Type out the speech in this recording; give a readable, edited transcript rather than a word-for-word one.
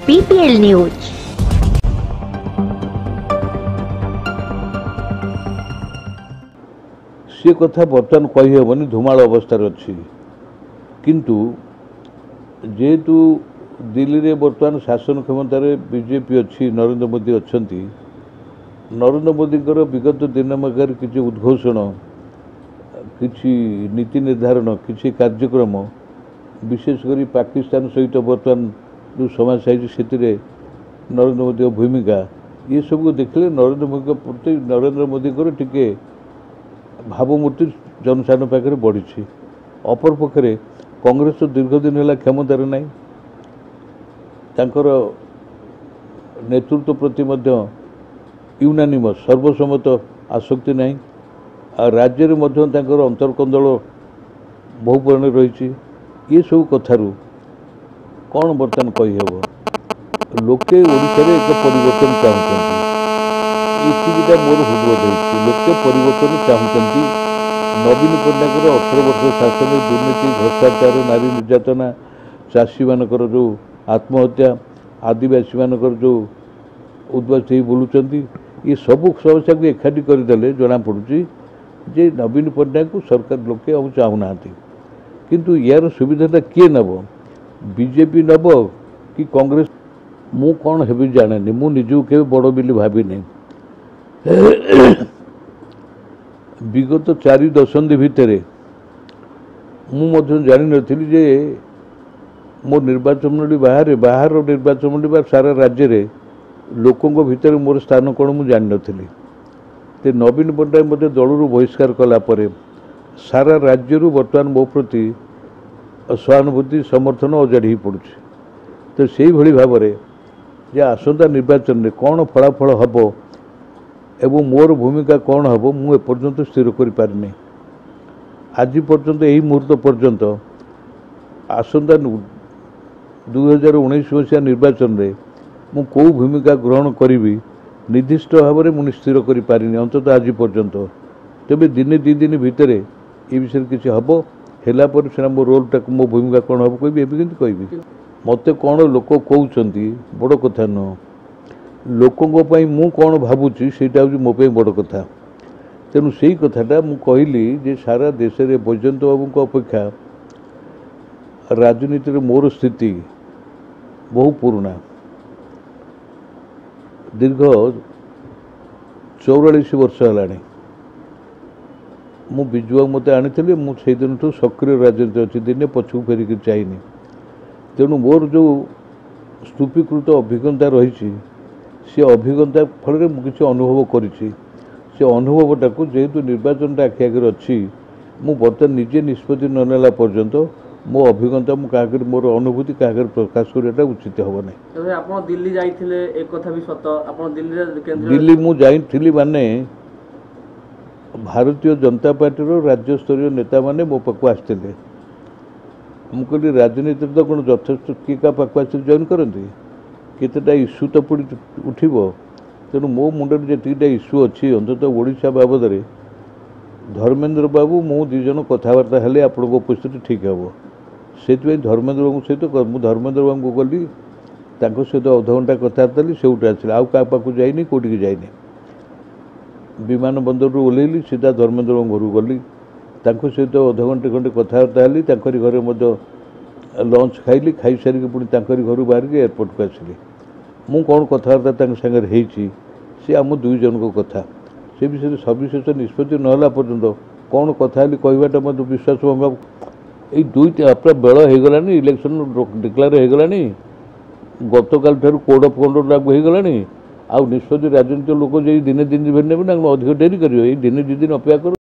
BPL news. सी कथा बर्तमान कहीहबनी धुमाड़ अवस्था अच्छी किंतु जेहेतु दिल्ली रे बर्तमान शासन क्षमतार बीजेपी अच्छी नरेंद्र मोदी अच्छा नरेंद्र मोदी विगत दिन मगर किसी उद्घोषण किसी नीति निर्धारण किसी कार्यक्रम विशेषकर पाकिस्तान सहित बर्तमान जो समाज साइज से नरेंद्र मोदी भूमिका ये सब देखले नरेंद्र मोदी प्रति नरेंद्र मोदी टिके भावमूर्ति जनसाधारण पाखे बढ़ी। अपर पक्षे कांग्रेस तो दीर्घ दिन है क्षमतार ना नेतृत्व प्रति यूनानिमस सर्वसम्मत आसक्ति ना राज्य में अंतर्कंदल बहु परिमाण रही ये सब कथारू कौन बर्तमान कहीहब लोके ओडिशा रे एक परिवर्तन चाहते मोर हृदय लोके परिवर्तन चाहते। नवीन पट्टनायक 18 वर्ष शासन दुर्नीति भ्रष्टाचार नारी निर्यातना चाषी मानकर जो आत्महत्या आदिवासी मानकर जो उद्वास बोलुंट ये सब समस्या को एकाठी करदे जना पड़ुची जे नवीन पट्टनायक को सरकार लोके अब चाहूना किंतु यार सुविधाटा किए नब बीजेपी नब कि कांग्रेस मु कौन हेबी जाने मु निजू के बड़ बोली भावी नहीं। विगत 4 दशंधि भितर मुझे जानी नी जे मो निर्वाचन मंडली बाहर निर्वाचन मंडली सारा राज्य रे लोकों भितर मोर स्थान कौन मुझे जानी नी। नवीन पट्टनायक मत दलू बहिष्कार कलापर सारा राज्य बर्तमान मो प्रति सहानुभूति समर्थन अजाड़ी पड़ू। तो से भाव में जे आसंता निर्वाचन में कौन फलाफल हम एवं मोर भूमिका कौन हम मु एपर्यंत स्थिर करें आज पर्यंत यही मुहूर्त पर्यंत आसंता 2019 मसीहा निर्वाचन में मु कौ भूमिका ग्रहण करी निर्दिष्ट भाव में मुझे स्थिर करें अंततः आज पर्यंत। तेज दिने 2 दिन भितर ये विषय किसी हम है सीना मो रोलटा मो भूमिका कौन हम कह कह मत कौन लोक कहते बड़ कथा नुह लोकों मु कौन भावुची से मो बड़ कथा। तेणु से कथाटा मु कहली जे सारा देश में वैजयंत बाबू को अपेक्षा राजनीति मोर स्थिति बहु पुराना दीर्घ 44 वर्ष है मु विजुआ मत आनी मुझे दिन ठूँ सक्रिय राजनीति अच्छी दिने पछक फेरिक चाहिए। तेणु मोर जो स्तूपीकृत अभिज्ञता रही सी अभिज्ञता फल किसी अनुभव करी अनुभवटा को जेहेतु निर्वाचनटा आखि आगे अच्छी मु बर्तमान निजे निष्पत्ति न नेला पर्यंत मो अभिज्ञता मुझे मोर अनुभूति क्या प्रकाश करवाटा उचित हम ना। दिल्ली जाइथिले एक कथा भी सत आपण दिल्ली मु जाइथिली माने भारतीय जनता पार्टी राज्य स्तरीय नेता माने मो पाक आसते मुझे राजनीति तो कौन यथेष किए क्या पाक आस जॉइन करती केतेटा इश्यू तो पड़ी उठब। तेणु मो मुंडे जीटा इश्यू अच्छी अंततः ओडिशा बाबद धर्मेंद्र बाबू मु 2 जन कथबार्ता हेले आपण उपस्थिति ठीक हे से धर्मेंद्र बाबू सहित मुझे धर्मेंद्र बाबू को गली सहित अध घंटा कथबार्ता से उठे आसली आउ क्या पाक जाइनी कौटिक जाइनी विमान बंदर ओह्लैली सीधा धर्मेंद्र बाबू घर गली सहित अध घंटे खंडे कथबार्ता हेली घरे लंच खाइली खाई सारिक पुणी घर बाहर एयरपोर्ट को आसली मु कौन कथबार्ता सागर सी आम 2 जन को कथा से विषय सविशेष निष्पत्ति नाला पर्यंत कौन कथा कहवाटा मत विश्वास भंगा ये 2 आपला बेल हो गला इलेक्शन डिक्लेयर हो गला गतकाल ठार कोड ऑफ कंडक्ट लागू हो गला आउ निष्पत्ति राजनीतिक लोक दिने 2 दिन ने अधिक डेरी कर दिने 2 दिन अपेक्षा कर।